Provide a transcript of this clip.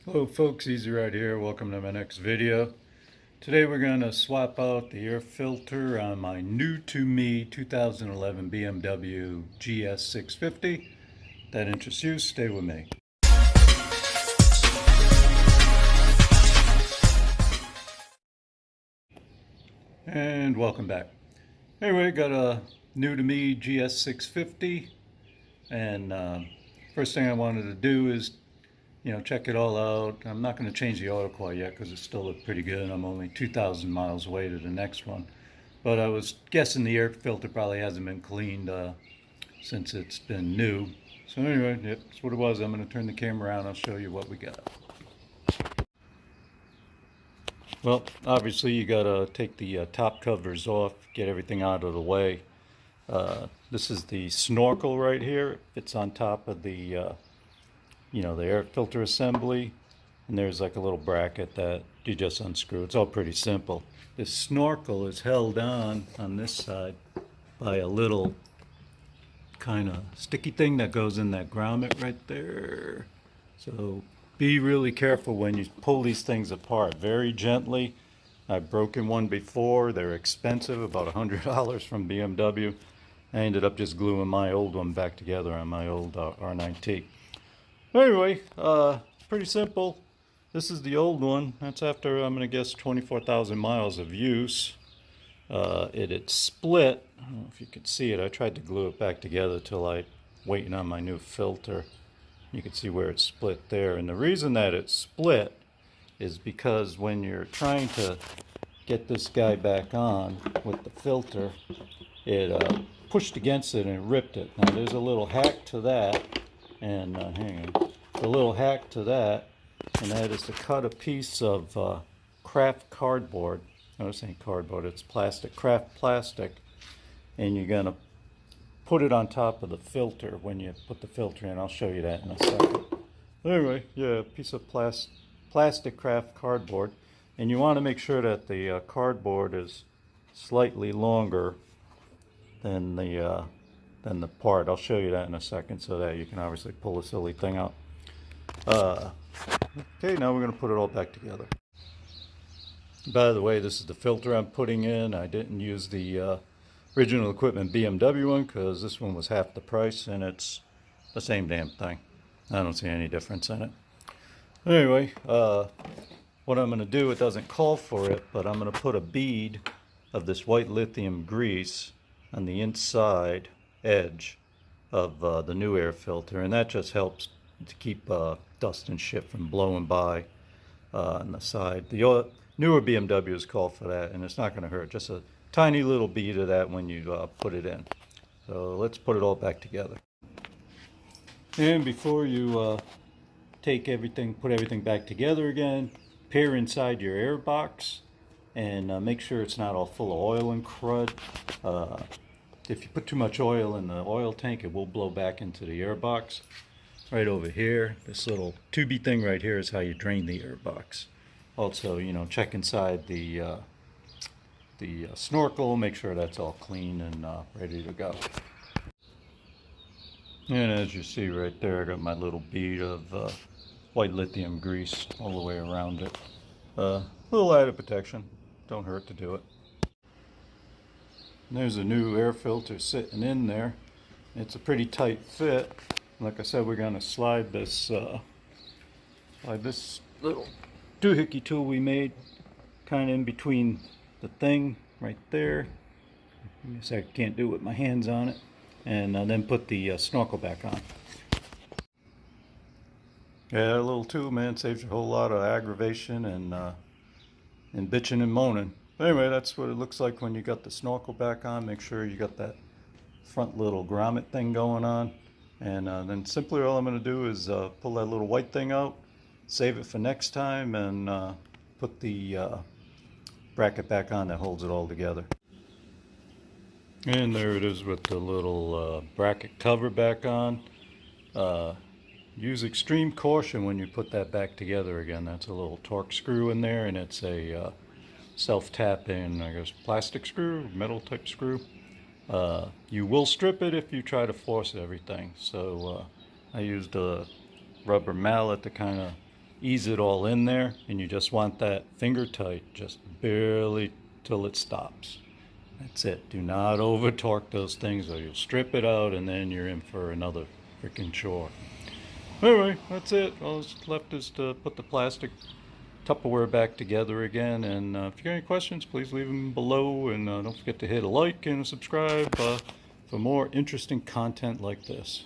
Hello folks, Easy right here. Welcome to my next video. Today we're going to swap out the air filter on my new to me 2011 BMW GS650. If that interests you, stay with me. And welcome back. Anyway, got a new to me GS650, and first thing I wanted to do is check it all out. I'm not going to change the oil coil yet because it still looks pretty good. I'm only 2,000 miles away to the next one. But I was guessing the air filter probably hasn't been cleaned since it's been new. So anyway, yep, that's what it was. I'm going to turn the camera around. I'll show you what we got. Well, obviously you got to take the top covers off, get everything out of the way. This is the snorkel right here. It's on top of the the air filter assembly, and there's like a little bracket that you just unscrew. It's all pretty simple. This snorkel is held on this side by a little kind of sticky thing that goes in that grommet right there. So be really careful when you pull these things apart, very gently. I've broken one before. They're expensive, about $100 from BMW. I ended up just gluing my old one back together on my old R9T. Anyway, pretty simple. This is the old one. That's after, I'm going to guess, 24,000 miles of use. It had split. I don't know if you could see it. I tried to glue it back together till I waiting on my new filter. You can see where it split there. And the reason that it split is because when you're trying to get this guy back on with the filter, it pushed against it and ripped it. Now there's a little hack to that. And hang on, the little hack to that, and that is to cut a piece of craft cardboard. No, this ain't cardboard, it's plastic, craft plastic, and you're gonna put it on top of the filter when you put the filter in. I'll show you that in a second. Anyway, yeah, a piece of plastic craft cardboard, and you want to make sure that the cardboard is slightly longer than the part. I'll show you that in a second so that you can obviously pull the silly thing out. Okay, now we're going to put it all back together. By the way, this is the filter I'm putting in. I didn't use the original equipment BMW one because this one was half the price, and it's the same damn thing. I don't see any difference in it. Anyway, what I'm going to do, it doesn't call for it, but I'm going to put a bead of this white lithium grease on the inside edge of the new air filter, and that just helps to keep dust and shit from blowing by on the side. The newer BMWs call for that, and it's not going to hurt. Just a tiny little bead of that when you put it in. So let's put it all back together. And before you put everything back together again, peer inside your air box and make sure it's not all full of oil and crud. If you put too much oil in the oil tank, it will blow back into the air box. Right over here, this little tubey thing right here is how you drain the air box. Also, check inside the snorkel, make sure that's all clean and ready to go. And as you see right there, I got my little bead of white lithium grease all the way around it. Little added protection, don't hurt to do it. And there's a new air filter sitting in there. It's a pretty tight fit. Like I said, we're going to slide this little doohickey tool we made kind of in between the thing right there. I guess I can't do it with my hands on it. And then put the snorkel back on. Yeah, a little tool, man, saves a whole lot of aggravation and bitching and moaning. Anyway, that's what it looks like when you got the snorkel back on. Make sure you got that front little grommet thing going on. And then simply all I'm going to do is pull that little white thing out, save it for next time, and put the bracket back on that holds it all together. And there it is with the little bracket cover back on. Use extreme caution when you put that back together again. That's a little torque screw in there, and it's a self-tapping, I guess, plastic screw, metal type screw. You will strip it if you try to force everything. So I used a rubber mallet to kind of ease it all in there, and you just want that finger tight, just barely till it stops. That's it. Do not over torque those things or you'll strip it out and then you're in for another freaking chore. Anyway, that's it. All that's left is to put the plastic Tupperware back together again. And if you got any questions, please leave them below. And don't forget to hit a like and subscribe for more interesting content like this.